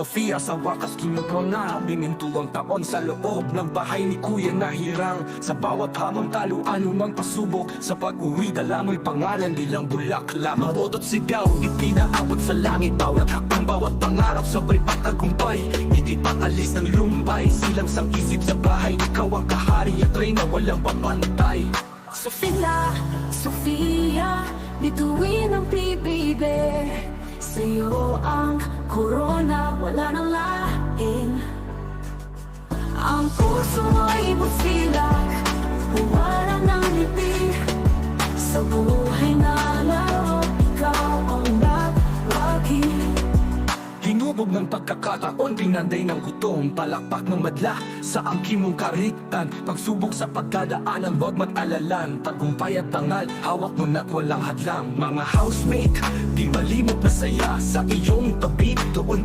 Sofia, sa wakas kinugaw na binintuang taon sa loob ng bahay ni Kuya Nahirang. Sa bawat hamon talo, anumang pasubok, sa pag-uwi dala mo'y pangalan nilang bulaklak. Maboto't sigaw, ipinaabot sa langit, bawat hakbang, bawat pangarap, sabay pagtagumpay. Hindi pakalis ng lumbay, silang sang isip sa bahay, ikaw ang kahari at reyna, walang papantay. Sofia, bituin ang pibibe. Sa'yo ang korona, wala nang lain. Ang puso mo'y busilak, wala nang libig. Sa buhay na laro, ikaw ang nagwagi. Hinubog ng pagkakataon, pinanday ng gutom, palakpak ng madla sa angking mong karitan. Pagsubok sa pagdadaanan, huwag mag-alalan, tagumpay at tangal, hawak mo na't walang hadlang. Mga housemate, di malimot na saya sa iyong tabi, doon